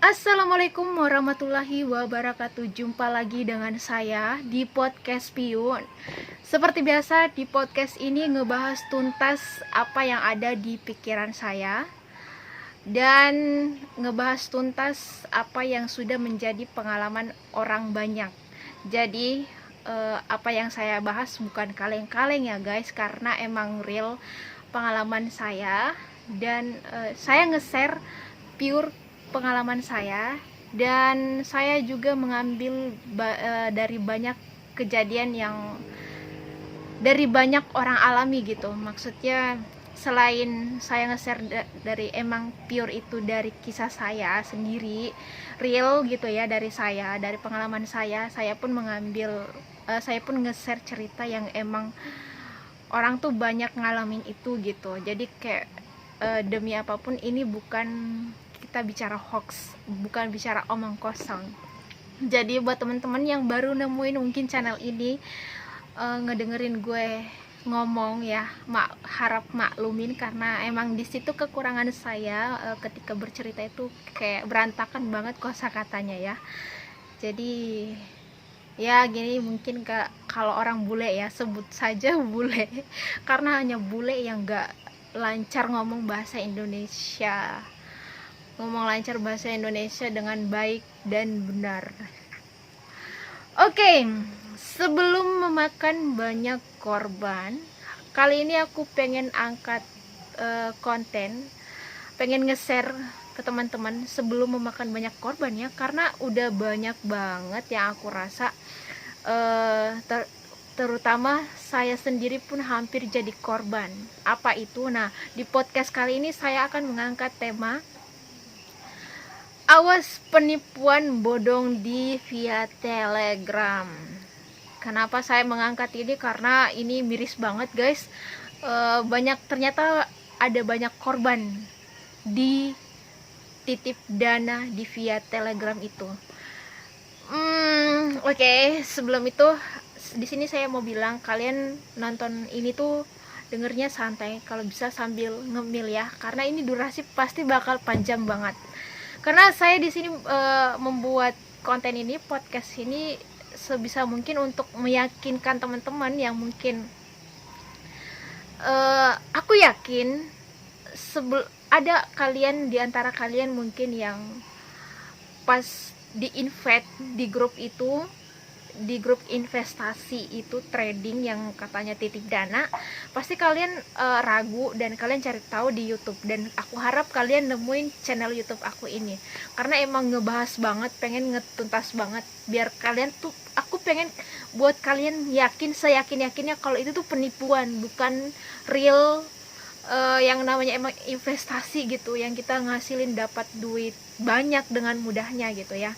Assalamualaikum warahmatullahi wabarakatuh. Jumpa lagi dengan saya di podcast Piun. Seperti biasa, di podcast ini ngebahas tuntas apa yang ada di pikiran saya dan ngebahas tuntas apa yang sudah menjadi pengalaman orang banyak. Jadi apa yang saya bahas bukan kaleng-kaleng ya guys, karena emang real pengalaman saya. Dan saya nge-share pure pengalaman saya, dan saya juga mengambil dari banyak kejadian yang dari banyak orang alami gitu. Maksudnya selain saya nge-share dari emang pure itu dari kisah saya sendiri, real gitu ya, dari saya, dari pengalaman saya pun mengambil saya pun nge-share cerita yang emang orang tuh banyak ngalamin itu gitu. Jadi kayak demi apapun ini bukan kita bicara hoax, bukan bicara omong kosong. Jadi buat teman-teman yang baru nemuin mungkin channel ini, ngedengerin gue ngomong ya, harap maklumin karena emang di situ kekurangan saya ketika bercerita itu kayak berantakan banget kosakatanya ya. Jadi ya gini, mungkin kalau orang bule ya, sebut saja bule karena hanya bule yang gak lancar ngomong bahasa Indonesia, dengan baik dan benar. Oke, sebelum memakan banyak korban, kali ini aku pengen angkat konten, pengen nge-share ke teman-teman sebelum memakan banyak korban ya, karena udah banyak banget yang aku rasa terutama saya sendiri pun hampir jadi korban. Apa itu? Nah, di podcast kali ini saya akan mengangkat tema awas penipuan bodong di via Telegram. Kenapa saya mengangkat ini? Karena ini miris banget guys. Ternyata ada banyak korban di titip dana di via Telegram itu. Oke, sebelum itu di sini saya mau bilang, kalian nonton ini tuh dengernya santai, kalau bisa sambil ngemil ya, karena ini durasi pasti bakal panjang banget. Karena saya di sini membuat konten ini, podcast ini sebisa mungkin untuk meyakinkan teman-teman yang mungkin aku yakin ada kalian di antara kalian mungkin yang pas di-invite di grup itu, di grup investasi itu, trading yang katanya titip dana, pasti kalian ragu dan kalian cari tahu di YouTube. Dan aku harap kalian nemuin channel YouTube aku ini karena emang ngebahas banget, pengen ngetuntas banget biar kalian tuh, aku pengen buat kalian yakin, seyakin-yakinnya kalau itu tuh penipuan, bukan real yang namanya emang investasi gitu, yang kita ngasilin dapat duit banyak dengan mudahnya gitu ya.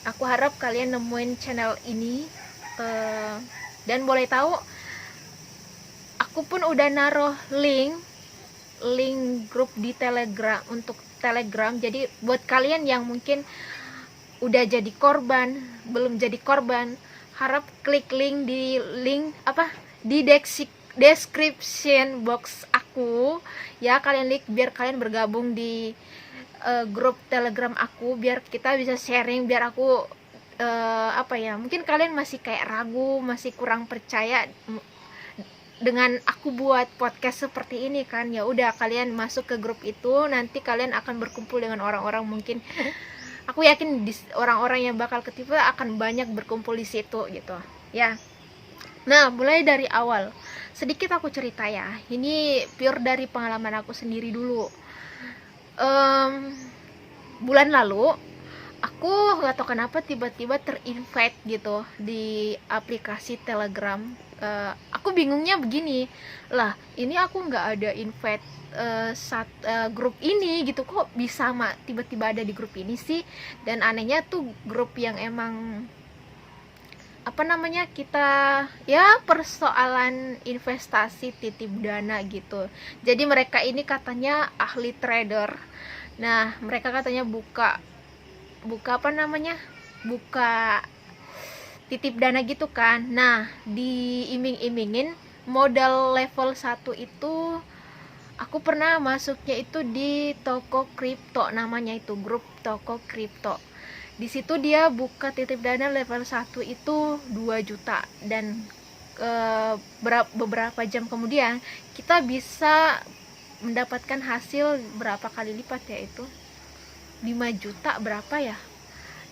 Aku harap kalian nemuin channel ini, dan boleh tahu aku pun udah naruh link grup di Telegram, untuk Telegram. Jadi buat kalian yang mungkin udah jadi korban, belum jadi korban, harap klik link di description box aku ya, kalian klik biar kalian bergabung di grup Telegram aku, biar kita bisa sharing, biar aku mungkin kalian masih kayak ragu, masih kurang percaya dengan aku buat podcast seperti ini kan. Ya udah, kalian masuk ke grup itu, nanti kalian akan berkumpul dengan orang-orang, mungkin aku yakin orang-orang yang bakal ketipu akan banyak berkumpul di situ gitu ya. Nah, mulai dari awal sedikit aku cerita ya, ini pure dari pengalaman aku sendiri dulu. Bulan lalu aku gak tau kenapa tiba-tiba terinvite gitu di aplikasi Telegram. Aku bingungnya begini, lah ini aku nggak ada invite grup ini gitu, kok bisa tiba-tiba ada di grup ini sih. Dan anehnya tuh grup yang emang kita ya persoalan investasi titip dana gitu. Jadi mereka ini katanya ahli trader. Nah, mereka katanya buka buka titip dana gitu kan. Nah, diiming-imingin modal level 1 itu Aku pernah masuknya itu di toko kripto, namanya itu grup toko kripto. Di situ dia buka titip dana level 1 itu 2 juta, dan beberapa jam kemudian kita bisa mendapatkan hasil berapa kali lipat ya, itu 5 juta berapa ya.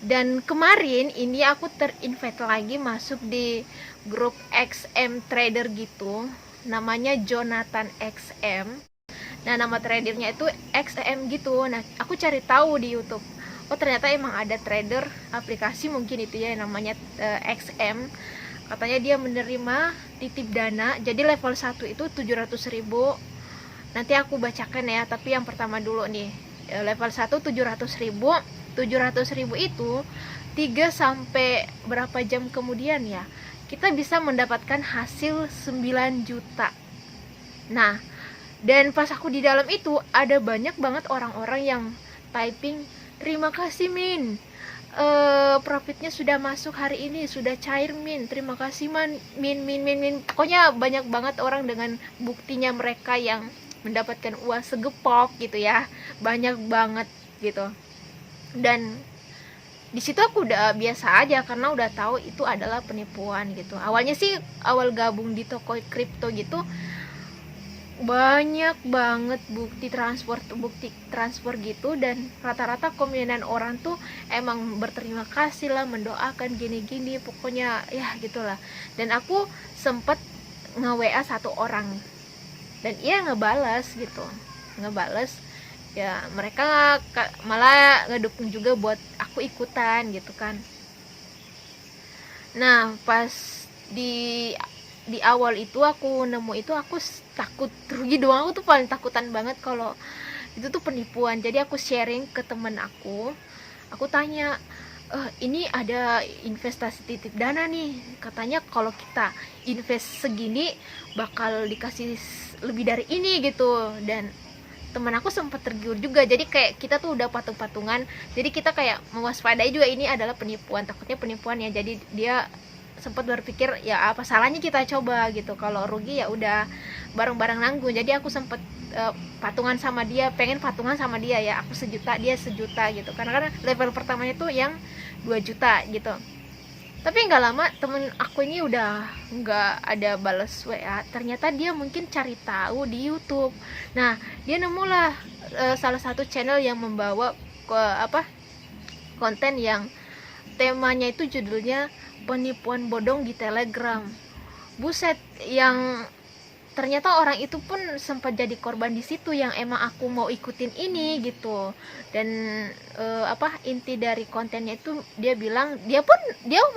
Dan kemarin ini aku terinvite lagi masuk di grup XM trader gitu, namanya Jonathan XM. Nah, nama tradernya itu XM gitu. Nah, aku cari tahu di YouTube. Oh, ternyata emang ada trader aplikasi mungkin itu ya, namanya XM. Katanya dia menerima titip dana. Jadi level 1 itu 700.000. Nanti aku bacakan ya, tapi yang pertama dulu nih. Level 1 700.000. 700.000 itu 3 sampai berapa jam kemudian ya, kita bisa mendapatkan hasil 9 juta. Nah, dan pas aku di dalam itu ada banyak banget orang-orang yang typing, terima kasih Min, profitnya sudah masuk hari ini, sudah cair Min, terima kasih Min. Pokoknya banyak banget orang dengan buktinya mereka yang mendapatkan uang segepok gitu ya, banyak banget gitu. Dan di situ aku udah biasa aja karena udah tahu itu adalah penipuan gitu. Awalnya sih awal gabung di toko kripto gitu, banyak banget bukti transfer gitu, dan rata-rata komenan orang tuh emang berterima kasih lah, mendoakan gini-gini, pokoknya ya gitulah. Dan aku sempet nge-WA satu orang dan ia ngebales ya, mereka malah ngedukung juga buat aku ikutan gitu kan. Nah, pas di awal itu aku nemu itu, aku takut rugi doang. Aku tuh paling takutan banget kalau itu tuh penipuan. Jadi aku sharing ke temen aku tanya, ini ada investasi titip dana nih, katanya kalau kita invest segini bakal dikasih lebih dari ini gitu. Dan teman aku sempat tergiur juga, jadi kayak kita tuh udah patung-patungan, jadi kita kayak mewaspadai juga ini adalah penipuan, takutnya penipuan ya. Jadi dia sempat berpikir ya apa salahnya kita coba gitu, kalau rugi ya udah bareng-bareng nanggung. Jadi aku sempat patungan sama dia, pengen patungan sama dia ya, aku 1 juta dia 1 juta gitu, karena level pertamanya tuh yang 2 juta gitu. Tapi nggak lama temen aku ini udah nggak ada balas WA, ternyata dia mungkin cari tahu di YouTube. Nah, dia nemulah salah satu channel yang membawa konten yang temanya itu judulnya penipuan bodong di Telegram. Buset, yang ternyata orang itu pun sempat jadi korban di situ, yang emang aku mau ikutin ini gitu. Dan inti dari kontennya itu dia bilang dia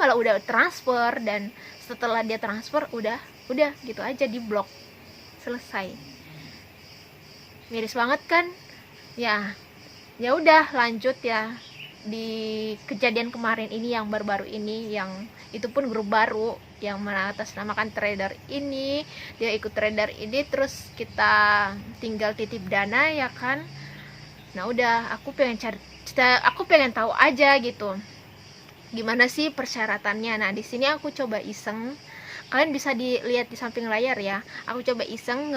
malah udah transfer, dan setelah dia transfer udah gitu aja di blok, selesai. Miris banget kan ya. Ya udah lanjut ya di kejadian kemarin ini yang baru-baru ini, yang itu pun grup baru yang mengatasnamakan trader ini, dia ikut trader ini, terus kita tinggal titip dana ya kan. Nah udah, aku pengen tahu aja gitu gimana sih persyaratannya. Nah di sini aku coba iseng, kalian bisa dilihat di samping layar ya, aku coba iseng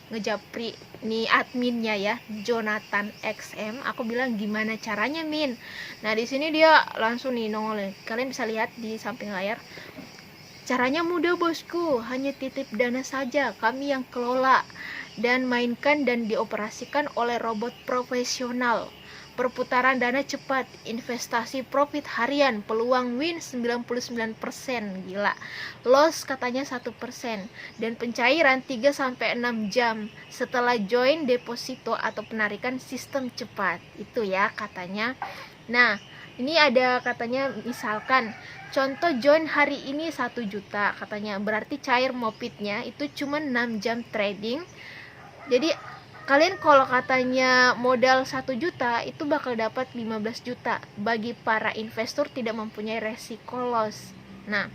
ngejapri nih adminnya ya, Jonathan XM. Aku bilang gimana caranya Min. Nah di sini dia langsung nih nongol, kalian bisa lihat di samping layar. Caranya mudah bosku, hanya titip dana saja, kami yang kelola dan mainkan dan dioperasikan oleh robot profesional. Perputaran dana cepat, investasi profit harian, peluang win 99%, gila. Loss katanya 1%, dan pencairan 3-6 jam setelah join deposito atau penarikan sistem cepat. Itu ya katanya. Nah, ini ada katanya misalkan contoh join hari ini 1 juta katanya, berarti cair mopitnya itu cuma 6 jam trading. Jadi kalian kalau katanya modal 1 juta itu bakal dapat 15 juta bagi para investor tidak mempunyai resiko loss. Nah,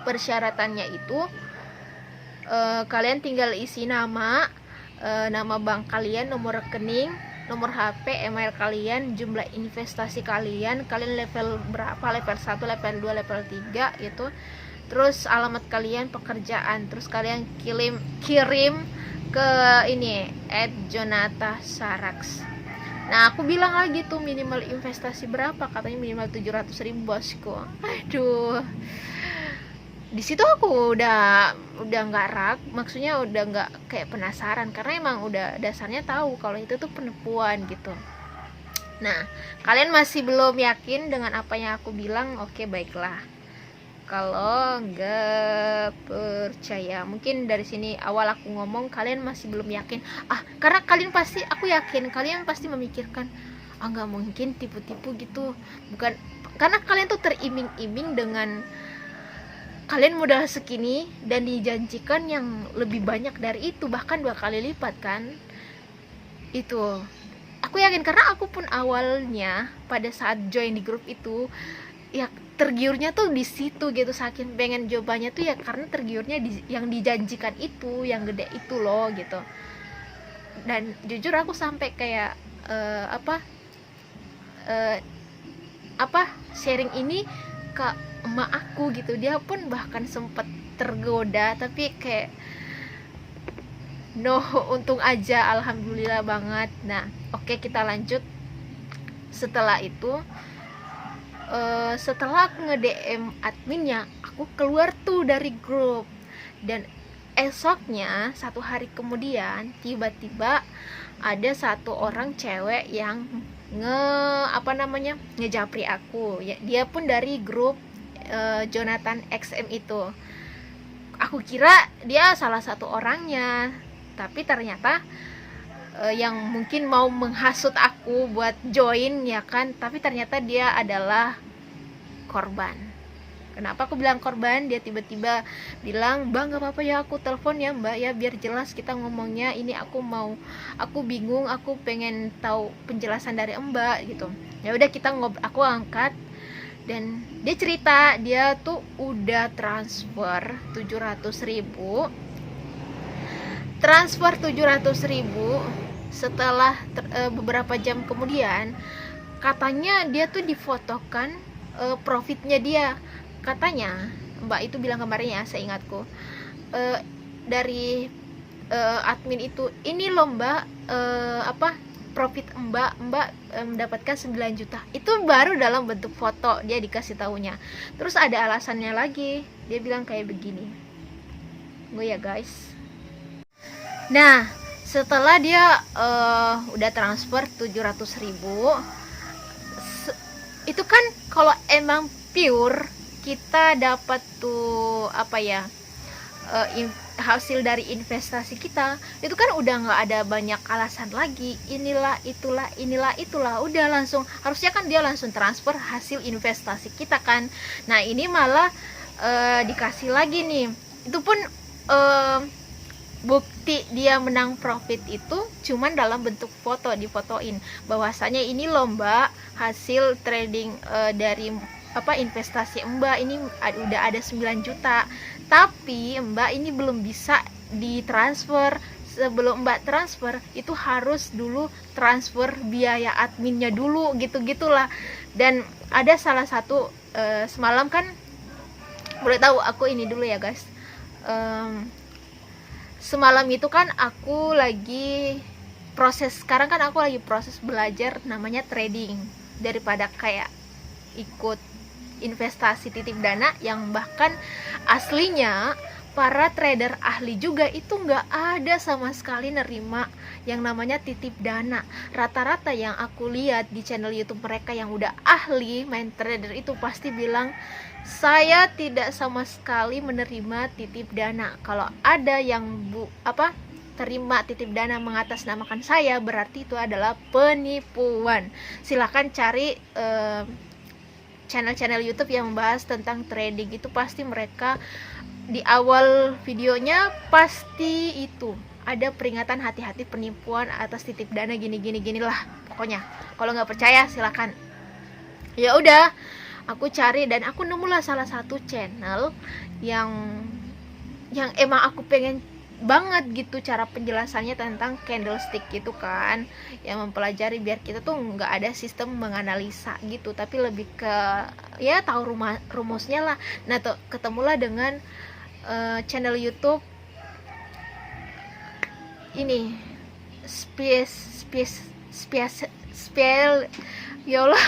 persyaratannya itu kalian tinggal isi nama bank kalian, nomor rekening, nomor HP, email kalian, jumlah investasi kalian level berapa, level 1, level 2, level 3 gitu. Terus alamat kalian, pekerjaan, terus kalian kirim ke ini @jonata_sarax. Nah aku bilang lagi tuh minimal investasi berapa, katanya minimal 700.000 bosku. Aduh, di situ aku udah nggak maksudnya udah nggak kayak penasaran, karena emang udah dasarnya tahu kalau itu tuh penipuan gitu. Nah kalian masih belum yakin dengan apa yang aku bilang? Oke, baiklah. Kalau nggak percaya, mungkin dari sini awal aku ngomong kalian masih belum yakin, karena kalian pasti, aku yakin kalian pasti memikirkan, nggak mungkin tipu-tipu gitu, bukan, karena kalian tuh teriming-iming dengan kalian modal segini dan dijanjikan yang lebih banyak dari itu, bahkan 2 kali lipat kan. Itu aku yakin, karena aku pun awalnya pada saat join di grup itu ya tergiurnya tuh di situ gitu, saking pengen jawabannya tuh ya karena tergiurnya yang dijanjikan itu, yang gede itu loh gitu. Dan jujur aku sampai kayak sharing ini ke emak aku gitu, dia pun bahkan sempet tergoda, tapi kayak no, untung aja, alhamdulillah banget. Nah oke, kita lanjut. Setelah itu setelah aku nge-DM adminnya, aku keluar tuh dari grup. Dan esoknya, 1 hari kemudian, tiba-tiba ada 1 orang cewek yang ngejapri aku ya, dia pun dari grup Jonathan XM itu. Aku kira dia salah satu orangnya, tapi ternyata yang mungkin mau menghasut aku buat join ya kan, tapi ternyata dia adalah korban. Kenapa aku bilang korban? Dia tiba-tiba bilang, "Bang, gak apa-apa ya aku telepon ya Mbak ya, biar jelas kita ngomongnya, ini aku bingung, aku pengen tahu penjelasan dari Mbak," gitu. Ya udah, kita aku angkat, dan dia cerita dia tuh udah transfer 700.000. Setelah beberapa jam kemudian, katanya dia tuh difotokan profitnya dia. Katanya Mbak itu bilang kemarin ya, seingatku, dari admin itu, "Ini loh Mbak, profit Mbak mendapatkan 9 juta." Itu baru dalam bentuk foto dia dikasih tahunya. Terus ada alasannya lagi, dia bilang kayak begini, gue ya guys. Nah setelah dia udah transfer 700.000, itu kan kalau emang pure kita dapat tuh hasil dari investasi kita, itu kan udah nggak ada banyak alasan lagi, inilah itulah, udah langsung, harusnya kan dia langsung transfer hasil investasi kita kan. Nah ini malah dikasih lagi nih, itu pun bukti dia menang profit itu cuman dalam bentuk foto, difotoin bahwasanya ini loh Mbak, hasil trading dari investasi Mbak ini udah ada 9 juta, tapi Mbak ini belum bisa ditransfer. Sebelum Mbak transfer itu harus dulu transfer biaya adminnya dulu, gitu-gitulah. Dan ada salah satu semalam kan, boleh tahu aku ini dulu ya guys, semalam itu kan aku lagi sekarang kan aku lagi proses belajar namanya trading, daripada kayak ikut investasi titip dana yang bahkan aslinya para trader ahli juga itu nggak ada sama sekali nerima yang namanya titip dana. Rata-rata yang aku lihat di channel YouTube mereka yang udah ahli main trader itu pasti bilang, "Saya tidak sama sekali menerima titip dana. Kalau ada yang terima titip dana mengatasnamakan saya, berarti itu adalah penipuan." Silakan cari channel-channel YouTube yang membahas tentang trading, itu pasti mereka di awal videonya pasti itu ada peringatan hati-hati penipuan atas titip dana gini lah pokoknya. Kalau nggak percaya silakan. Ya udah, aku cari dan aku nemulah salah satu channel yang emang aku pengen banget gitu cara penjelasannya tentang candlestick gitu kan, yang mempelajari biar kita tuh nggak ada sistem menganalisa gitu, tapi lebih ke ya tahu rumusnya lah. Nah tuh ketemulah dengan channel YouTube ini spesial ya Allah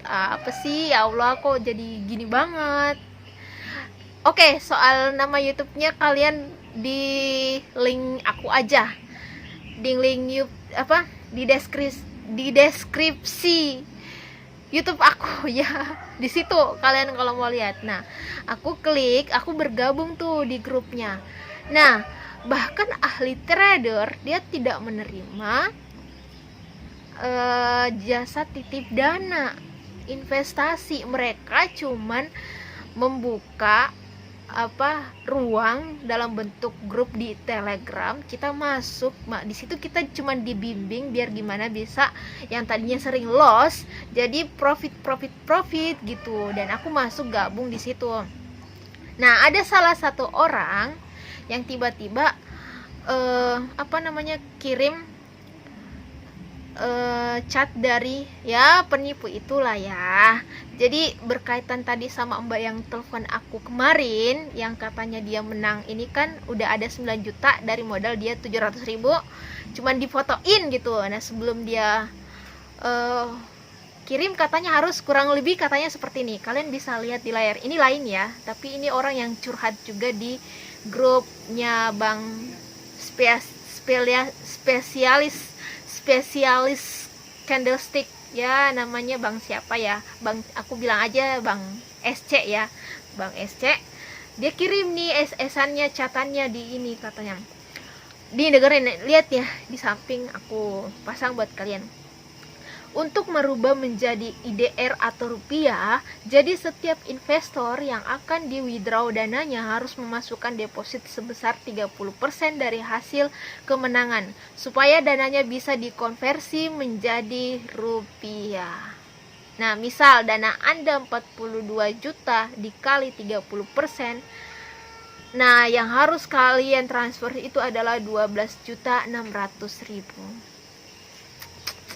apa sih ya Allah, kok jadi gini banget. Oke, soal nama YouTube-nya kalian di link aku aja, di link di deskripsi YouTube aku ya. Di situ kalian kalau mau lihat. Nah, aku klik, aku bergabung tuh di grupnya. Nah, bahkan ahli trader dia tidak menerima jasa titip dana investasi. Mereka cuman membuka ruang dalam bentuk grup di Telegram. Kita masuk, di situ kita cuma dibimbing biar gimana bisa yang tadinya sering loss jadi profit gitu. Dan aku masuk gabung di situ. Nah, ada salah satu orang yang tiba-tiba kirim chat dari ya penipu itulah ya. Jadi berkaitan tadi sama mbak yang telepon aku kemarin, yang katanya dia menang ini kan udah ada 9 juta dari modal dia 700.000, cuman difotoin gitu. Nah, sebelum dia kirim katanya harus kurang lebih katanya seperti ini. Kalian bisa lihat di layar ini lain ya, tapi ini orang yang curhat juga di grupnya Bang spesialis candlestick ya, namanya Bang siapa ya, Bang, aku bilang aja Bang SC ya, Bang SC. Dia kirim nih SS-annya, catannya di ini katanya. Didengerin, lihat ya, di samping aku pasang buat kalian. Untuk merubah menjadi IDR atau rupiah, jadi setiap investor yang akan di withdraw dananya harus memasukkan deposit sebesar 30% dari hasil kemenangan supaya dananya bisa dikonversi menjadi rupiah. Nah, misal dana Anda 42 juta dikali 30%, nah yang harus kalian transfer itu adalah 12.600.000.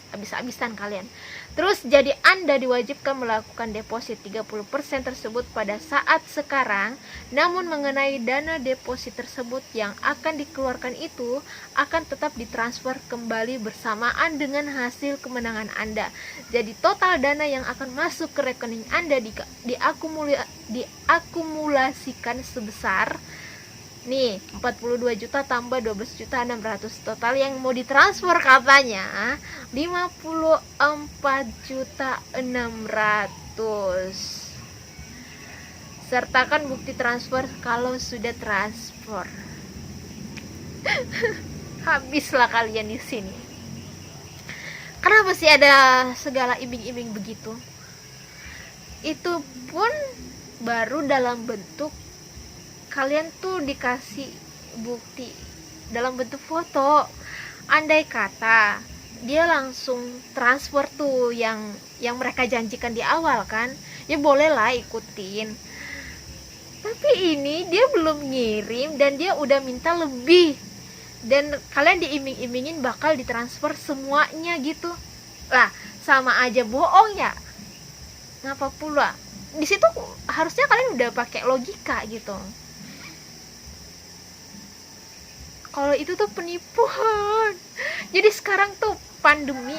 Habis-habisan kalian. Terus jadi Anda diwajibkan melakukan deposit 30% tersebut pada saat sekarang. Namun mengenai dana deposit tersebut yang akan dikeluarkan itu akan tetap ditransfer kembali bersamaan dengan hasil kemenangan Anda. Jadi total dana yang akan masuk ke rekening Anda diakumulasikan sebesar nih 42 juta tambah 12.600.000, total yang mau ditransfer katanya 54.600.000. Sertakan bukti transfer kalau sudah transfer. Habislah kalian di sini. Kenapa sih ada segala iming-iming begitu? Itu pun baru dalam bentuk kalian tuh dikasih bukti dalam bentuk foto. Andai kata dia langsung transfer tuh yang mereka janjikan di awal kan, ya bolehlah ikutin. Tapi ini dia belum ngirim dan dia udah minta lebih, dan kalian diiming-imingin bakal ditransfer semuanya gitu. Lah, sama aja bohong ya. Ngapa pula? Di situ harusnya kalian udah pakai logika gitu. Kalau itu tuh penipuan. Jadi sekarang tuh pandemi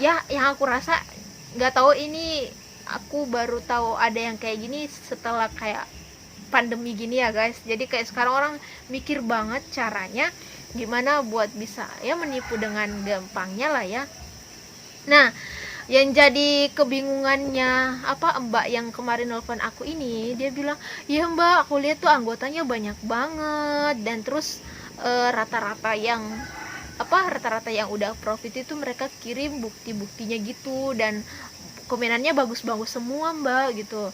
ya, yang aku rasa, nggak tahu ini, aku baru tahu ada yang kayak gini setelah kayak pandemi gini ya guys. Jadi kayak sekarang orang mikir banget caranya gimana buat bisa ya menipu dengan gampangnya lah ya. Nah, yang jadi kebingungannya mbak yang kemarin nelfon aku ini, dia bilang ya mbak, aku lihat tuh anggotanya banyak banget, dan terus rata-rata yang udah profit itu mereka kirim bukti-buktinya gitu, dan komenannya bagus-bagus semua mbak gitu.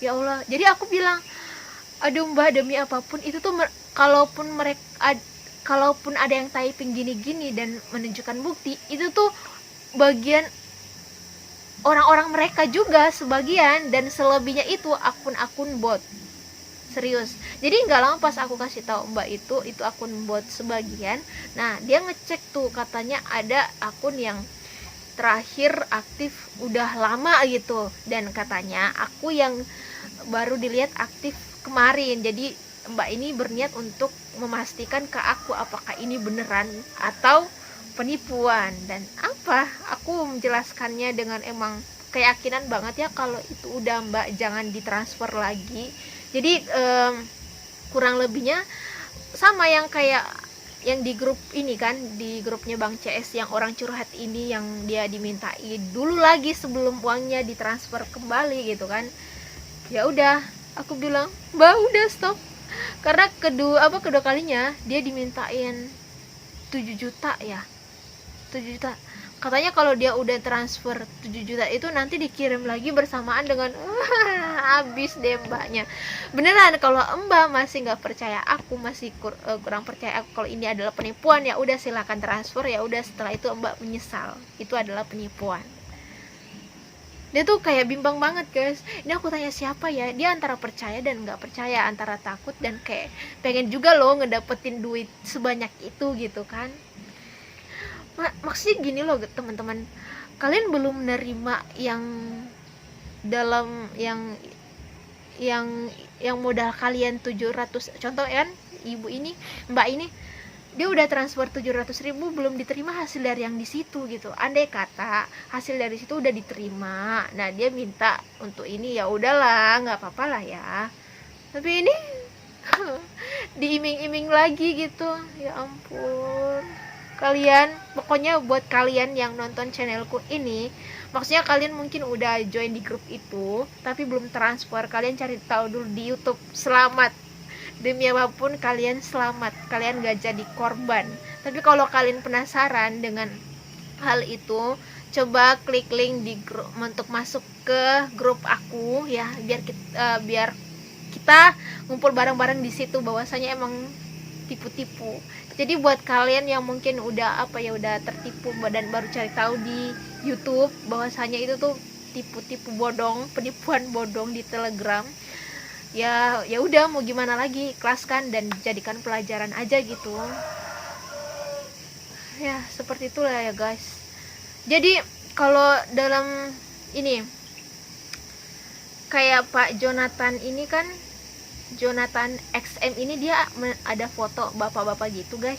Ya Allah, jadi aku bilang aduh mbak, demi apapun itu tuh kalaupun ada yang typing gini-gini dan menunjukkan bukti, itu tuh bagian orang-orang mereka juga sebagian, dan selebihnya itu akun-akun bot. Serius. Jadi nggak lama pas aku kasih tahu mbak itu akun bot sebagian. Nah, dia ngecek tuh, katanya ada akun yang terakhir aktif udah lama gitu, dan katanya aku yang baru dilihat aktif kemarin. Jadi Mbak ini berniat untuk memastikan ke aku apakah ini beneran atau penipuan. Dan aku menjelaskannya dengan emang keyakinan banget ya kalau itu udah Mbak, jangan ditransfer lagi. Jadi kurang lebihnya sama yang kayak yang di grup ini kan, di grupnya Bang CS yang orang curhat ini, yang dia dimintai dulu lagi sebelum uangnya ditransfer kembali gitu kan. Ya udah, aku bilang, "Mbak, udah stop." Karena kedua kalinya dia dimintain 7 juta ya. 7 juta. Katanya kalau dia udah transfer 7 juta itu nanti dikirim lagi bersamaan dengan habis deh Mbaknya. Beneran, kalau Mbak masih nggak percaya aku, masih kurang percaya aku kalau ini adalah penipuan, ya udah silakan transfer, ya udah setelah itu Mbak menyesal itu adalah penipuan. Dia tuh kayak bimbang banget guys. Ini aku tanya siapa ya, dia antara percaya dan nggak percaya, antara takut dan kayak pengen juga loh ngedapetin duit sebanyak itu gitu kan. Maksudnya gini loh teman-teman, kalian belum menerima yang dalam yang modal kalian 700, contoh kan ibu ini, Mbak ini, dia udah transfer 700.000 belum diterima hasil dari yang di situ gitu. Andai kata hasil dari situ udah diterima, nah dia minta untuk ini, ya udahlah nggak apa-apa lah ya. Tapi ini diiming-iming lagi gitu. Ya ampun. Kalian, pokoknya buat kalian yang nonton channelku ini, maksudnya kalian mungkin udah join di grup itu tapi belum transfer, kalian cari tahu dulu di YouTube. Selamat, demi apapun kalian selamat, kalian gak jadi korban. Tapi kalau kalian penasaran dengan hal itu, coba klik link di grup untuk masuk ke grup aku ya, biar kita ngumpul bareng-bareng di situ. Bahwasanya emang tipu-tipu. Jadi buat kalian yang mungkin udah udah tertipu dan baru cari tahu di YouTube bahwasanya itu tuh tipu-tipu bodong, penipuan bodong di Telegram, ya udah mau gimana lagi, ikhlaskan dan jadikan pelajaran aja gitu. Ya seperti itulah ya guys. Jadi kalau dalam ini kayak Pak Jonathan ini kan, Jonathan XM ini, dia ada foto bapak-bapak gitu guys.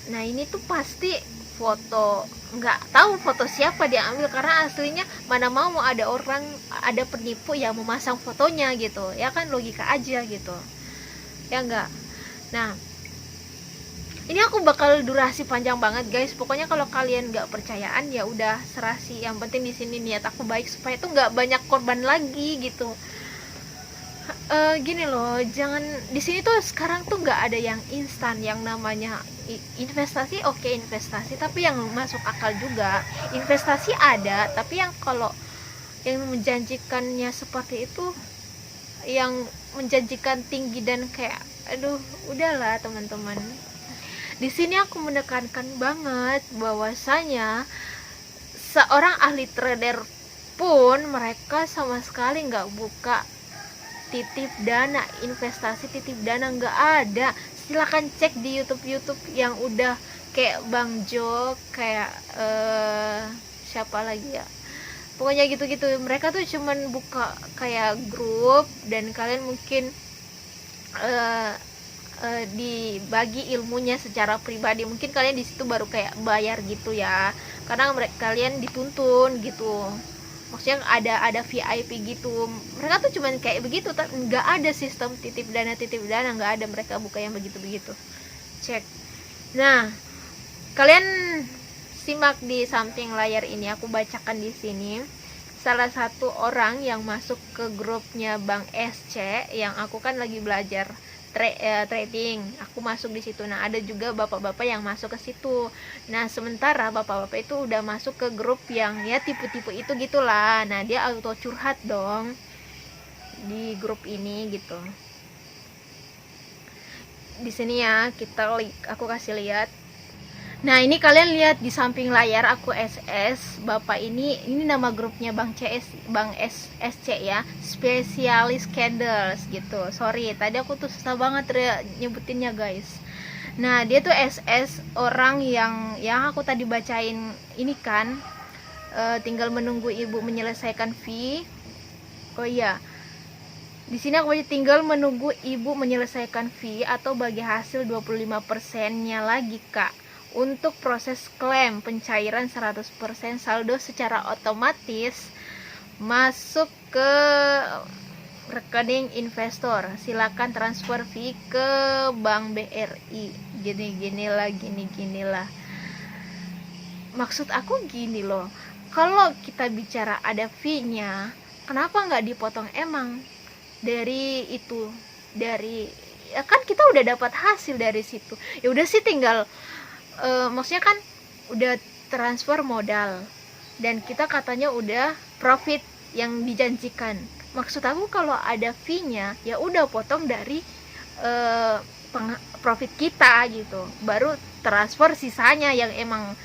Nah ini tuh pasti foto, nggak tahu foto siapa dia ambil, karena aslinya mana mau ada orang, ada penipu yang memasang fotonya gitu ya kan, logika aja gitu ya enggak. Nah ini aku bakal durasi panjang banget guys. Pokoknya kalau kalian nggak percayaan ya udah serasi, yang penting di sini niat aku baik supaya tuh nggak banyak korban lagi gitu. Gini loh, jangan di sini tuh sekarang tuh nggak ada yang instan, yang namanya investasi. Oke, investasi, tapi yang masuk akal juga. Investasi ada, tapi yang kalau yang menjanjikannya seperti itu, yang menjanjikan tinggi dan kayak aduh, udahlah teman-teman. Di sini aku menekankan banget bahwasanya seorang ahli trader pun mereka sama sekali nggak buka titip dana, investasi titip dana nggak ada. Silakan cek di YouTube yang udah kayak Bang Jo, kayak siapa lagi ya, pokoknya gitu-gitu. Mereka tuh cuman buka kayak grup dan kalian mungkin dibagi ilmunya secara pribadi. Mungkin kalian di situ baru kayak bayar gitu ya, karena kalian dituntun gitu. Maksudnya ada VIP gitu. Mereka tuh cuman kayak begitu, nggak ada sistem titip dana nggak ada. Mereka buka yang begitu cek. Nah kalian simak di samping layar ini, aku bacakan di sini salah satu orang yang masuk ke grupnya Bang SC, yang aku kan lagi belajar trading, aku masuk di situ. Nah ada juga bapak-bapak yang masuk ke situ. Nah sementara bapak-bapak itu udah masuk ke grup yang ya tipu-tipu itu gitulah. Nah dia auto curhat dong di grup ini gitu. Di sini ya aku kasih lihat. Nah ini kalian lihat di samping layar aku SS, bapak ini nama grupnya Bang SC ya, spesialis candles gitu. Sorry tadi aku tuh susah banget nyebutinnya guys. Nah dia tuh SS, orang yang aku tadi bacain ini kan, tinggal menunggu ibu menyelesaikan fee. Oh iya, Di sini aku tinggal menunggu ibu menyelesaikan fee atau bagi hasil 25%-nya lagi, Kak. Untuk proses klaim pencairan 100% saldo secara otomatis masuk ke rekening investor. Silakan transfer fee ke Bank BRI. Gini-ginilah. Maksud aku gini loh. Kalau kita bicara ada fee-nya, kenapa nggak dipotong emang dari itu, dari ya kan kita udah dapat hasil dari situ, ya udah sih tinggal maksudnya kan udah transfer modal dan kita katanya udah profit yang dijanjikan. Maksud aku kalau ada fee-nya ya udah potong dari profit kita gitu, baru transfer sisanya yang emang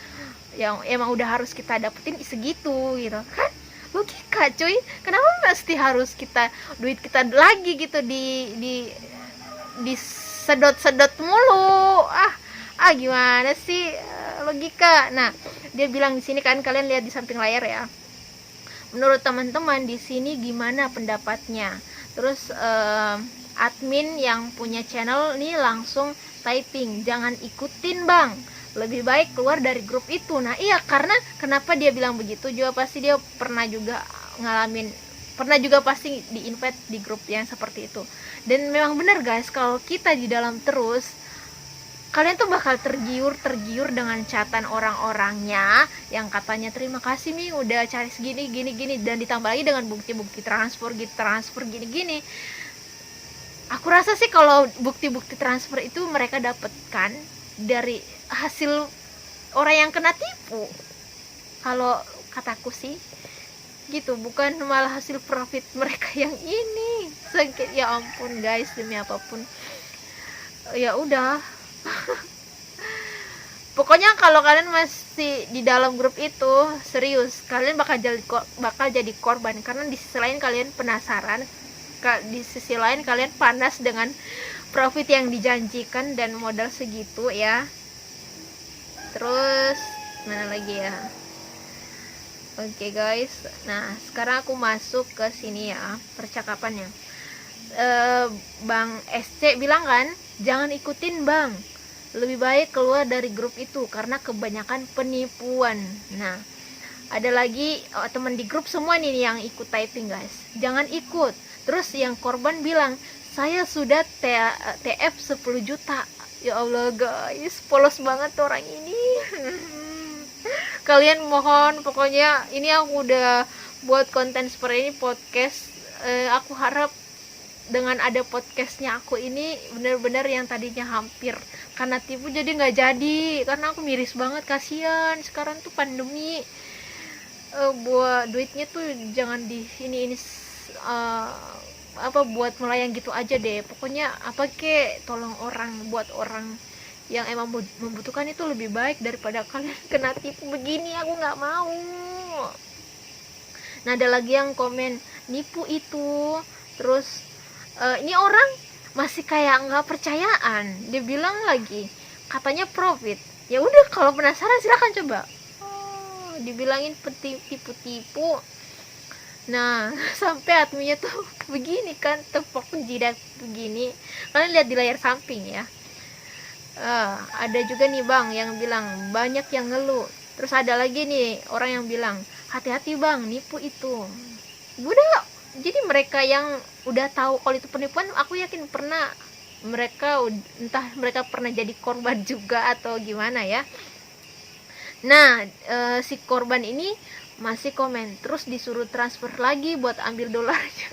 udah harus kita dapetin segitu gitu kan. Logika cuy, kenapa mesti harus duit kita lagi gitu di sedot mulu. Gimana sih logika. Nah, dia bilang di sini kan, kalian lihat di samping layar ya. Menurut teman-teman di sini gimana pendapatnya? Terus admin yang punya channel nih langsung typing, jangan ikutin bang, lebih baik keluar dari grup itu. Nah iya, karena kenapa dia bilang begitu juga pasti dia pernah juga pasti di-invite di grup yang seperti itu. Dan memang benar guys, kalau kita di dalam terus, kalian tuh bakal tergiur dengan catatan orang-orangnya yang katanya terima kasih nih udah cari segini gini dan ditambah lagi dengan bukti-bukti transfer gini. Aku rasa sih kalau bukti-bukti transfer itu mereka dapatkan dari hasil orang yang kena tipu, kalau kataku sih gitu, bukan malah hasil profit mereka yang ini. Ya ampun guys, demi apapun ya udah. Pokoknya kalau kalian masih di dalam grup itu, serius kalian bakal jadi korban, karena di sisi lain kalian penasaran, di sisi lain kalian panas dengan profit yang dijanjikan dan modal segitu ya. Terus mana lagi ya? Oke guys, nah sekarang aku masuk ke sini ya percakapannya. Bang SC bilang kan, jangan ikutin bang, lebih baik keluar dari grup itu karena kebanyakan penipuan. Nah ada lagi teman di grup semua nih yang ikut typing guys, jangan ikut. Terus yang korban bilang, saya sudah TF 10 juta. Ya Allah guys, polos banget orang ini. Kalian mohon, pokoknya ini aku udah buat konten seperti ini, podcast. Aku harap dengan ada podcastnya aku ini benar-benar yang tadinya hampir karena tipu jadi nggak jadi, karena aku miris banget, kasihan sekarang tuh pandemi. Buat duitnya tuh jangan di ini buat melayang gitu aja deh. Pokoknya tolong buat orang yang emang membutuhkan itu lebih baik daripada kalian kena tipu begini. Aku nggak mau. Nah ada lagi yang komen nipu itu. Terus ini orang masih kayak nggak percayaan. Dia bilang lagi katanya profit. Ya udah, kalau penasaran silakan coba. Dibilangin tipu-tipu. Nah sampai adminnya tuh begini kan, tepok jidat begini. Kalian lihat di layar samping ya. Ada juga nih bang yang bilang banyak yang ngeluh. Terus ada lagi nih orang yang bilang hati-hati bang, nipu itu. Udah, jadi mereka yang udah tahu kalau itu penipuan, aku yakin entah mereka pernah jadi korban juga atau gimana ya. Nah si korban ini masih komen, terus disuruh transfer lagi buat ambil dolarnya.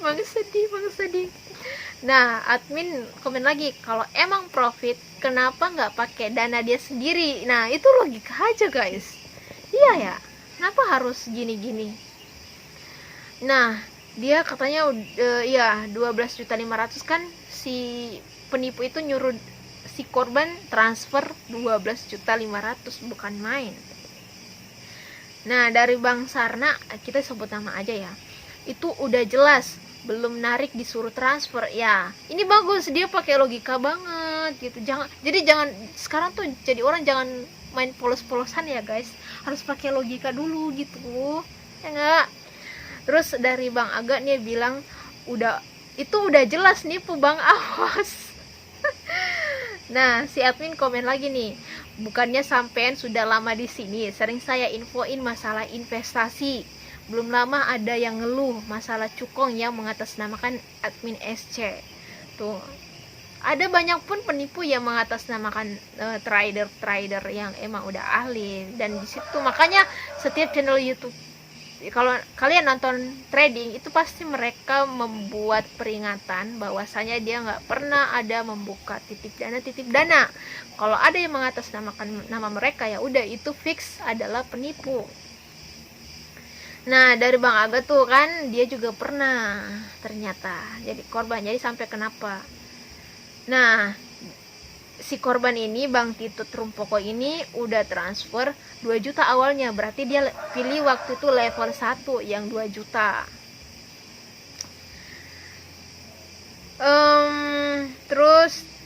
Mang sedih. Nah admin komen lagi, kalau emang profit kenapa nggak pakai dana dia sendiri. Nah itu logika aja guys. Iya ya, kenapa harus gini-gini. Nah dia katanya 12.500.000 kan si penipu itu nyuruh si korban transfer 12.500.000, bukan main. Nah dari Bang Sarna, kita sebut nama aja ya, itu udah jelas belum narik disuruh transfer. Ya ini bagus, dia pakai logika banget gitu. Jangan sekarang tuh jadi orang jangan main polos-polosan ya guys, harus pakai logika dulu gitu ya enggak. Terus dari Bang Aga nih bilang itu udah jelas nipu Bang, awas. Nah, si admin komen lagi nih, bukannya sampean sudah lama di sini, sering saya infoin masalah investasi. Belum lama ada yang ngeluh masalah cukong yang mengatasnamakan admin SC. Tuh, ada banyak pun penipu yang mengatasnamakan trader-trader yang emang udah ahli. Dan di situ makanya setiap channel YouTube, kalau kalian nonton trading itu pasti mereka membuat peringatan bahwasanya dia nggak pernah ada membuka titip dana. Kalau ada yang mengatasnamakan nama mereka, ya udah itu fix adalah penipu. Nah, dari Bang Aga tuh kan dia juga pernah ternyata jadi korban. Jadi sampai kenapa? Nah, si korban ini Bang Tito Trumpoko ini udah transfer 2 juta awalnya, berarti dia pilih waktu itu level 1 yang 2 juta. Terus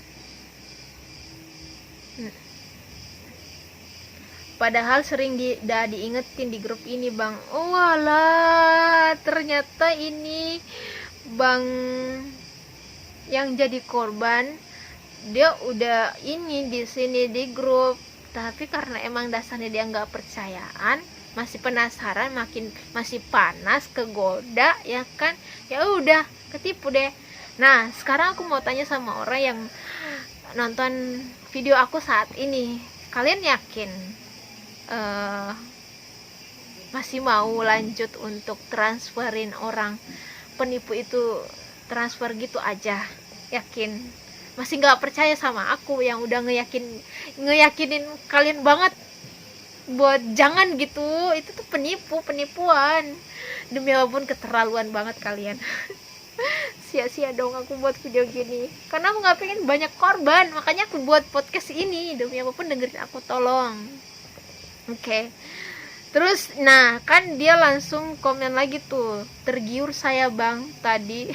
padahal sering diingetin di grup ini Bang. Oh walah, ternyata ini Bang yang jadi korban, dia udah ini di sini di grup, tapi karena emang dasarnya dia nggak percayaan, masih penasaran, masih panas, kegoda ya kan, ya udah ketipu deh. Nah, sekarang aku mau tanya sama orang yang nonton video aku saat ini, kalian yakin masih mau lanjut untuk transferin orang penipu itu, transfer gitu aja? Yakin? Masih nggak percaya sama aku yang udah ngeyakinin kalian banget buat jangan gitu, itu tuh penipuan. Demi apapun keterlaluan banget kalian. Sia-sia dong aku buat video gini, karena aku nggak pengen banyak korban, makanya aku buat podcast ini. Demi apapun dengerin aku tolong. Oke. Terus nah kan dia langsung komen lagi tuh, tergiur saya Bang tadi.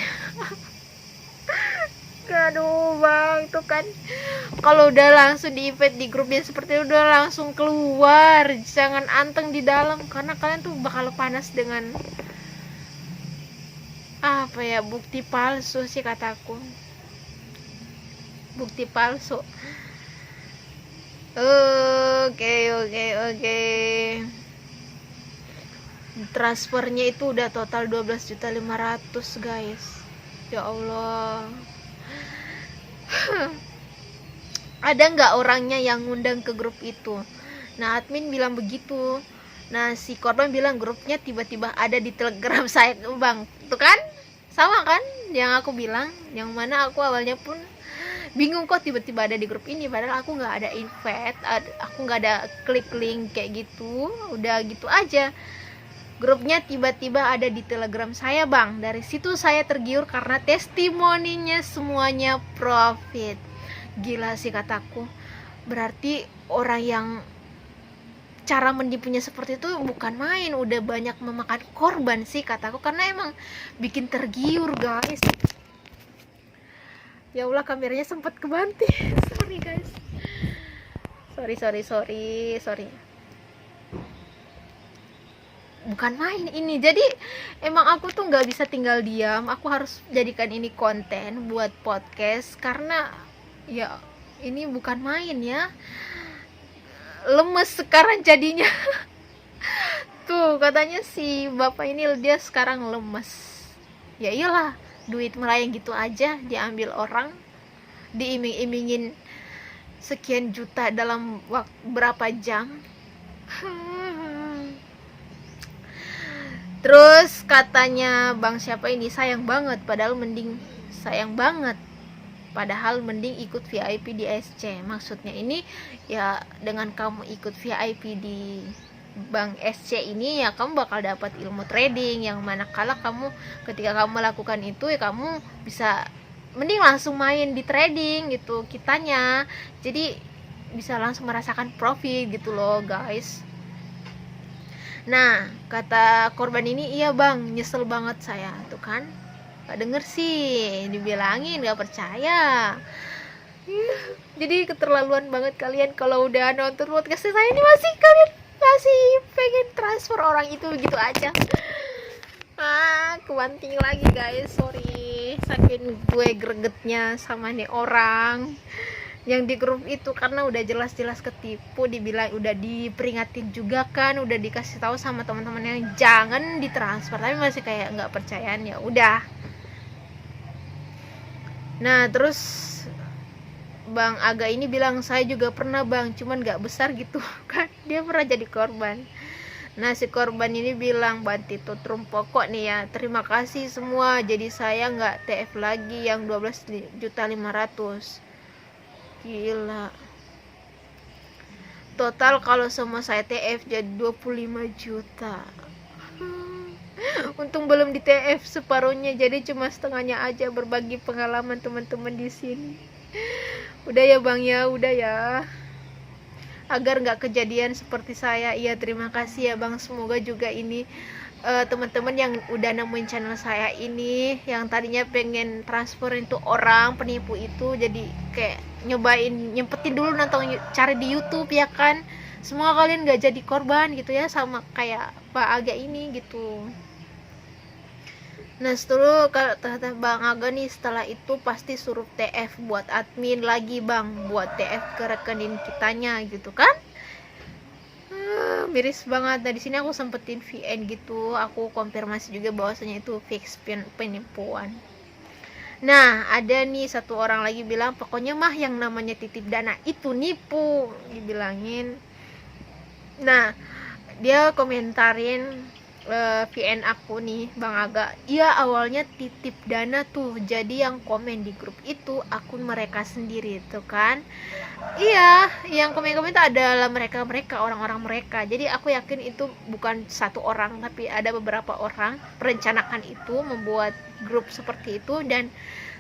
Aduh Bang, itu kan kalau udah langsung di invite di grupnya seperti itu udah langsung keluar, jangan anteng di dalam, karena kalian tuh bakal panas dengan apa ya, bukti palsu sih kataku, bukti palsu. Oke. Transfernya itu udah total 12.500.000 guys. Ya Allah. Ada nggak orangnya yang ngundang ke grup itu? Nah, admin bilang begitu. Nah, si korban bilang grupnya tiba-tiba ada di Telegram saya Bang. Tuh kan? Sama kan yang aku bilang, yang mana aku awalnya pun bingung kok tiba-tiba ada di grup ini, padahal aku nggak ada invite, aku nggak ada klik link kayak gitu, udah gitu aja. Grupnya tiba-tiba ada di Telegram saya Bang. Dari situ saya tergiur karena testimoninya semuanya profit. Gila sih kataku. Berarti orang yang cara menipunya seperti itu bukan main, udah banyak memakan korban sih kataku, karena emang bikin tergiur guys. Ya Allah, kameranya sempat kebanting. Sorry guys. Sorry. Bukan main ini. Jadi emang aku tuh nggak bisa tinggal diam, aku harus jadikan ini konten buat podcast, karena ya ini bukan main ya. Lemes sekarang jadinya. Tuh katanya si bapak ini dia sekarang lemes. Ya iyalah, duit melayang gitu aja diambil orang, diiming-imingin sekian juta dalam waktu berapa jam. Terus katanya Bang siapa ini sayang banget, padahal mending ikut VIP di SC. Maksudnya ini ya dengan kamu ikut VIP di Bang SC ini ya kamu bakal dapat ilmu trading, yang manakala ketika kamu melakukan itu ya kamu bisa mending langsung main di trading gitu kitanya, jadi bisa langsung merasakan profit gitu loh guys. Nah, kata korban ini, iya Bang, nyesel banget saya. Tuh kan, gak denger sih, dibilangin gak percaya. Jadi keterlaluan banget kalian kalau udah nonton podcast saya ini kalian masih pengen transfer orang itu begitu aja. Kebanting lagi guys, sorry, saking gue gregetnya sama nih orang yang di grup itu, karena udah jelas-jelas ketipu, dibilang udah diperingatin juga kan, udah dikasih tahu sama teman-teman yang jangan ditransfer, tapi masih kayak nggak percayaan. Ya udah. Nah terus Bang Aga ini bilang, saya juga pernah bang, cuman nggak besar gitu kan, dia pernah jadi korban. Nah si korban ini bilang, Banti tutrum pokok nih ya, terima kasih semua, jadi saya nggak TF lagi yang 12.500.000. Gila, total kalau semua saya TF jadi 25 juta. Untung belum di TF separuhnya, jadi cuma setengahnya aja, berbagi pengalaman teman-teman di sini. Udah ya bang ya, udah ya, agar nggak kejadian seperti saya. Iya terima kasih ya bang, semoga juga ini teman-teman yang udah nemuin channel saya ini, yang tadinya pengen transfer itu orang penipu itu, jadi kayak nyobain nyempetin dulu nonton cari di YouTube ya kan, semoga kalian nggak jadi korban gitu ya, sama kayak Pak Aga ini gitu. Nah setelah kata Bang Aga nih, setelah itu pasti suruh TF buat admin lagi bang, buat TF ke rekening kitanya gitu kan. Miris banget. Nah di sini aku sempetin VN gitu, aku konfirmasi juga bahwasanya itu fix penipuan. Nah ada nih satu orang lagi bilang, pokoknya mah yang namanya titip dana itu nipu, dibilangin. Nah dia komentarin VN aku nih Bang Aga, iya awalnya titip dana tuh, jadi yang komen di grup itu akun mereka sendiri tuh kan. Iya, yang komen-komen itu adalah mereka orang-orang mereka. Jadi aku yakin itu bukan satu orang, tapi ada beberapa orang merencanakan itu, membuat grup seperti itu, dan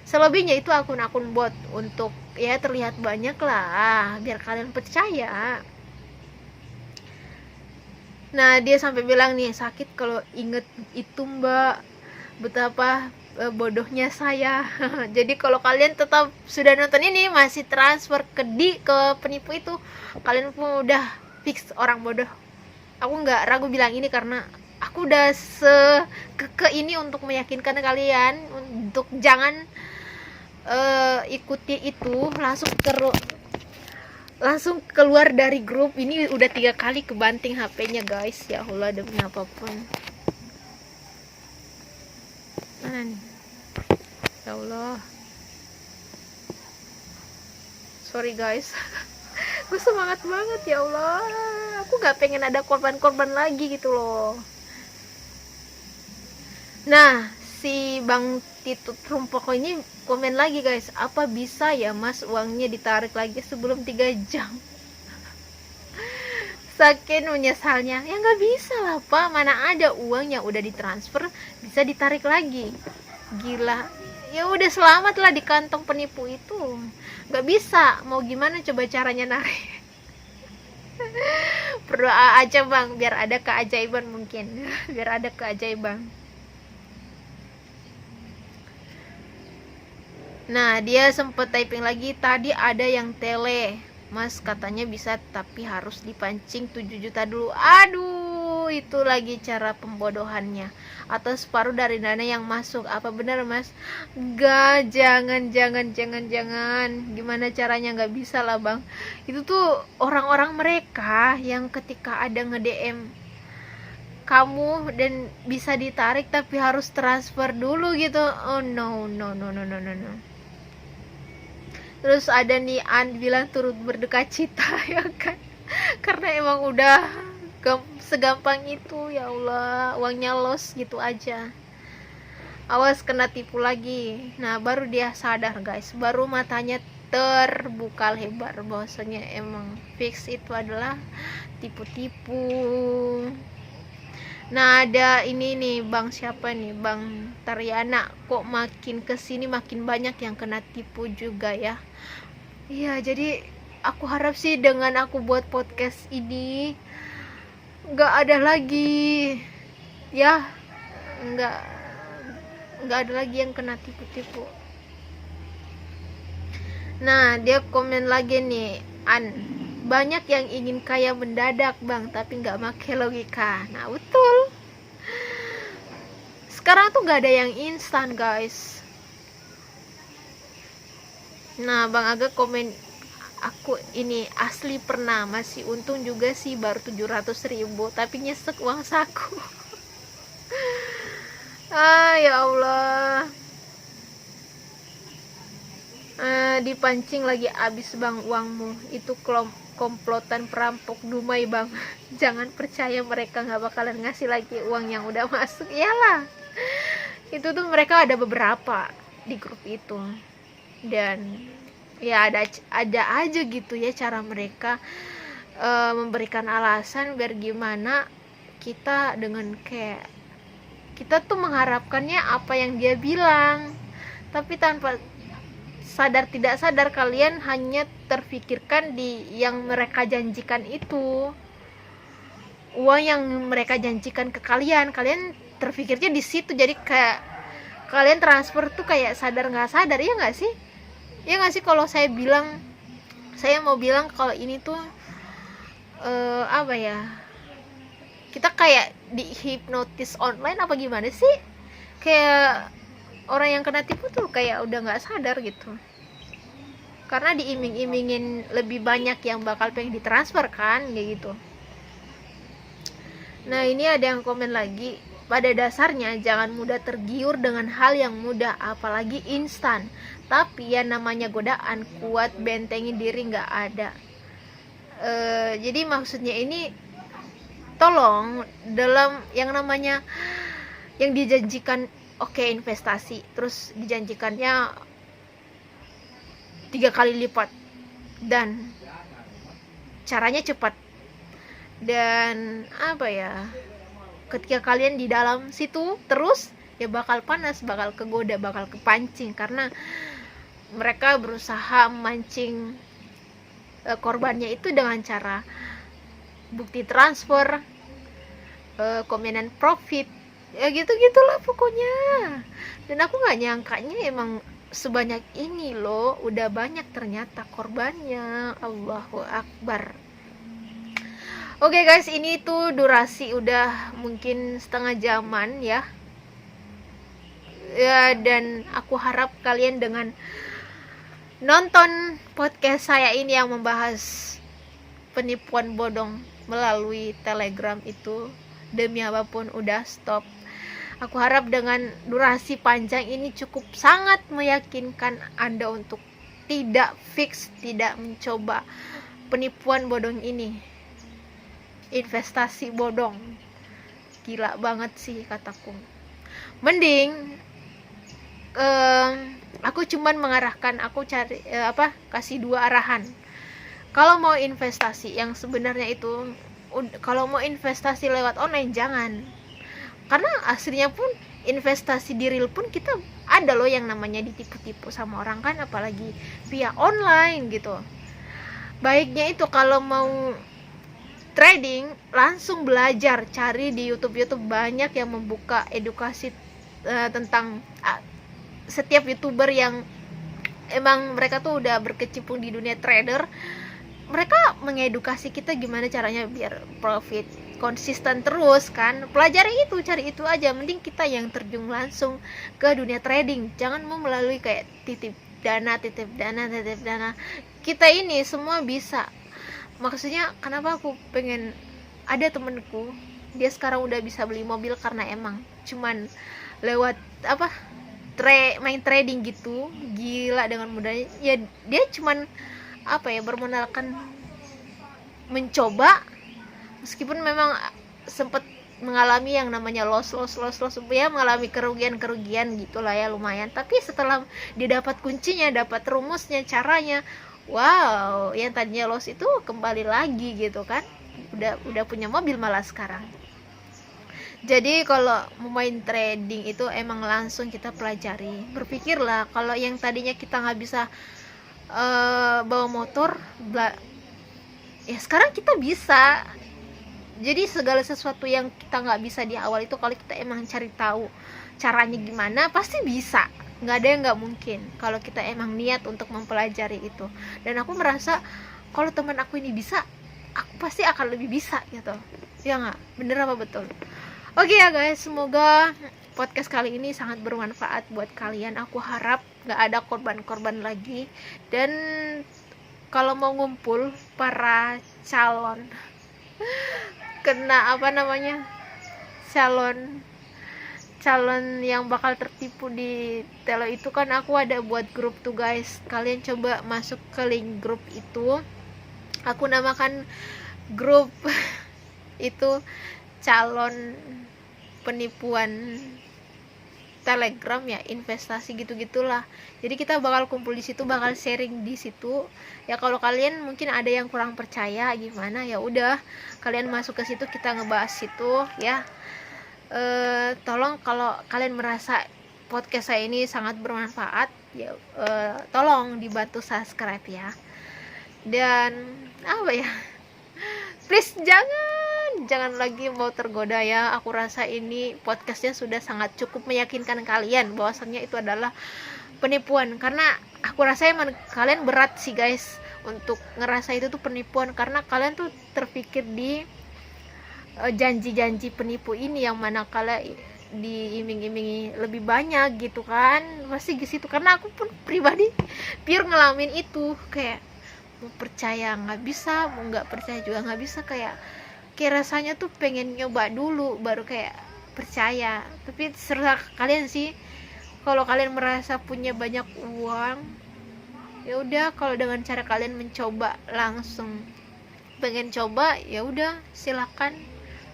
selebihnya itu akun-akun bot untuk ya terlihat banyak lah, biar kalian percaya. Nah dia sampai bilang nih, sakit kalau inget itu mbak, betapa bodohnya saya. Jadi kalau kalian tetap sudah nonton ini masih transfer ke penipu itu, kalian pun udah fix orang bodoh. Aku nggak ragu bilang ini karena aku udah sekeke ini untuk meyakinkan kalian untuk jangan ikuti itu, langsung keluar dari grup. Ini udah 3 kali kebanting HP-nya guys, ya Allah demi apapun. Mana nih, ya Allah, sorry guys. Gue semangat banget ya Allah, aku gak pengen ada korban-korban lagi gitu loh. Nah si Bang Titut Rumpoko ini komen lagi guys, apa bisa ya mas uangnya ditarik lagi sebelum 3 jam. Saking menyesalnya, ya nggak bisa lah pak, mana ada uang yang udah ditransfer bisa ditarik lagi. Gila, ya udah selamat lah di kantong penipu itu, nggak bisa, mau gimana coba caranya narik. Berdoa aja bang, biar ada keajaiban mungkin. Biar ada keajaiban. Nah dia sempet typing lagi, tadi ada yang tele mas, katanya bisa tapi harus dipancing 7 juta dulu. Aduh, itu lagi cara pembodohannya, atau separuh dari dana yang masuk. Apa benar mas? Gak, jangan. Gimana caranya? Gak bisa lah bang. Itu tuh orang-orang mereka yang ketika ada nge-DM kamu dan bisa ditarik tapi harus transfer dulu gitu. Oh no. Terus ada nih bilang turut berduka cita ya kan, karena emang udah segampang itu. Ya Allah, uangnya loss gitu aja, awas kena tipu lagi. Nah baru dia sadar guys, baru matanya terbuka lebar bahwasanya emang fix itu adalah tipu-tipu. Nah ada ini nih bang, siapa nih, Bang Tariana, kok makin kesini makin banyak yang kena tipu juga ya. Iya, jadi aku harap sih dengan aku buat podcast ini nggak ada lagi ya, nggak ada lagi yang kena tipu-tipu. Nah, dia komen lagi nih, banyak yang ingin kaya mendadak bang, tapi nggak make logika. Nah betul, sekarang tuh nggak ada yang instan guys. Nah bang Aga komen, aku ini asli pernah, masih untung juga sih baru 700.000, tapi nyesek uang saku. Ya Allah, dipancing lagi abis bang uangmu, itu komplotan perampok Dumai bang. Jangan percaya, mereka nggak bakalan ngasih lagi uang yang udah masuk. Iyalah, itu tuh mereka ada beberapa di grup itu, dan ya ada aja gitu ya cara mereka memberikan alasan biar gimana kita dengan kayak kita tuh mengharapkannya apa yang dia bilang, tapi tanpa sadar tidak sadar kalian hanya terfikirkan di yang mereka janjikan itu, uang yang mereka janjikan ke kalian terfikirnya di situ. Jadi kayak kalian transfer tuh kayak sadar nggak sadar, ya nggak sih? Ya nggak sih? Kalau saya mau bilang kalau ini tuh apa ya, kita kayak di hipnotis online apa gimana sih? Kayak orang yang kena tipu tuh kayak udah nggak sadar gitu, karena diiming-imingin lebih banyak yang bakal pengen ditransfer kan, kayak gitu. Nah ini ada yang komen lagi, pada dasarnya jangan mudah tergiur dengan hal yang mudah, apalagi instan. Tapi ya namanya godaan kuat, bentengin diri nggak ada. Jadi maksudnya ini, tolong dalam yang namanya yang dijanjikan, oke, investasi, terus dijanjikannya 3 kali lipat dan caranya cepat, dan apa ya, ketika kalian di dalam situ terus ya bakal panas, bakal kegoda, bakal kepancing, karena mereka berusaha memancing korbannya itu dengan cara bukti transfer, komenan profit, ya gitu-gitulah pokoknya. Dan aku nggak nyangkanya emang sebanyak ini loh, udah banyak ternyata korbannya. Allahu Akbar. Oke guys, ini tuh durasi udah mungkin setengah jaman ya. Dan aku harap kalian dengan nonton podcast saya ini yang membahas penipuan bodong melalui Telegram itu, demi apapun udah stop. Aku harap dengan durasi panjang ini cukup sangat meyakinkan Anda untuk tidak fix, tidak mencoba penipuan bodong ini, investasi bodong. Gila banget sih kataku. Mending aku cuman mengarahkan, aku cari kasih 2 arahan. Kalau mau investasi yang sebenarnya itu, kalau mau investasi lewat online jangan, karena aslinya pun investasi di real pun kita ada loh yang namanya ditipu-tipu sama orang kan, apalagi via online gitu. Baiknya itu kalau mau trading langsung belajar, cari di YouTube banyak yang membuka edukasi tentang setiap YouTuber yang emang mereka tuh udah berkecimpung di dunia trader. Mereka mengedukasi kita gimana caranya biar profit konsisten terus kan. Pelajari itu, cari itu aja. Mending kita yang terjun langsung ke dunia trading, jangan mau melalui kayak titip dana. Kita ini semua bisa. Maksudnya kenapa aku pengen, ada temenku dia sekarang udah bisa beli mobil karena emang cuman lewat main trading gitu. Gila dengan mudahnya ya, dia cuman bermodalkan mencoba, meskipun memang sempat mengalami yang namanya loss ya, mengalami kerugian gitulah ya, lumayan. Tapi setelah dia dapat kuncinya, dapat rumusnya, caranya, wow, yang tadinya loss itu kembali lagi gitu kan, udah punya mobil malah sekarang. Jadi kalau mau main trading itu emang langsung kita pelajari. Berpikirlah, kalau yang tadinya kita nggak bisa bawa motor, ya sekarang kita bisa. Jadi segala sesuatu yang kita nggak bisa di awal itu, kalau kita emang cari tahu caranya gimana, pasti bisa nggak ada yang nggak mungkin kalau kita emang niat untuk mempelajari itu. Dan aku merasa kalau teman aku ini bisa, aku pasti akan lebih bisa gitu. Ya nggak? Bener apa betul? Oke ya guys, semoga podcast kali ini sangat bermanfaat buat kalian. Aku harap nggak ada korban-korban lagi. Dan kalau mau ngumpul para calon kena calon yang bakal tertipu di telo itu kan, aku ada buat grup tuh guys. Kalian coba masuk ke link grup itu, aku namakan grup itu calon penipuan Telegram ya, investasi gitu-gitulah. Jadi kita bakal kumpul di situ, bakal sharing di situ. Ya kalau kalian mungkin ada yang kurang percaya gimana, ya udah kalian masuk ke situ, kita ngebahas situ ya. Tolong kalau kalian merasa podcast saya ini sangat bermanfaat ya, tolong dibantu subscribe ya. Dan apa ya, please jangan lagi mau tergoda ya. Aku rasa ini podcastnya sudah sangat cukup meyakinkan kalian bahwasannya itu adalah penipuan, karena aku rasa emang kalian berat sih guys untuk ngerasa itu tuh penipuan, karena kalian tuh terpikir di janji-janji penipu ini yang manakala diiming-imingi lebih banyak gitu kan, pasti gitu. Karena aku pun pribadi pure ngalamin itu, kayak mau percaya nggak bisa, mau nggak percaya juga nggak bisa, kayak rasanya tuh pengen nyoba dulu baru kayak percaya. Tapi serah kalian sih, kalau kalian merasa punya banyak uang ya udah, kalau dengan cara kalian mencoba langsung pengen coba ya udah silakan,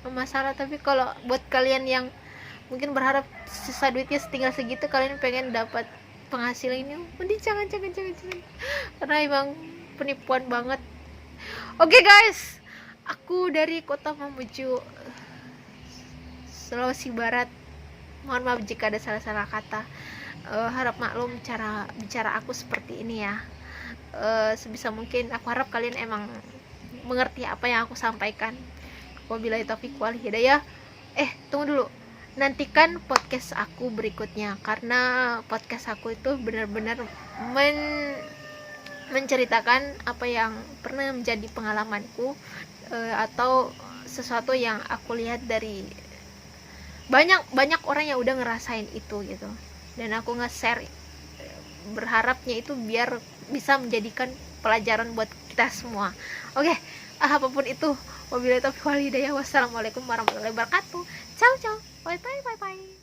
masalah. Tapi kalau buat kalian yang mungkin berharap sisa duitnya tinggal segitu, kalian pengen dapat penghasilan ini, mending jangan, karena emang penipuan banget. Oke guys, aku dari kota Mamuju, Sulawesi Barat. Mohon maaf jika ada salah-salah kata. Harap maklum cara bicara aku seperti ini ya. Sebisa mungkin aku harap kalian emang mengerti apa yang aku sampaikan. Wabillahi taufiq wal hidayah. Tunggu dulu, nantikan podcast aku berikutnya, karena podcast aku itu benar-benar menceritakan apa yang pernah menjadi pengalamanku, atau sesuatu yang aku lihat dari banyak orang yang udah ngerasain itu gitu, dan aku nge-share, berharapnya itu biar bisa menjadikan pelajaran buat kita semua. Oke, apapun itu, wabillahi taufiq wal hidayah. Wassalamualaikum warahmatullahi wabarakatuh. Ciao, bye bye.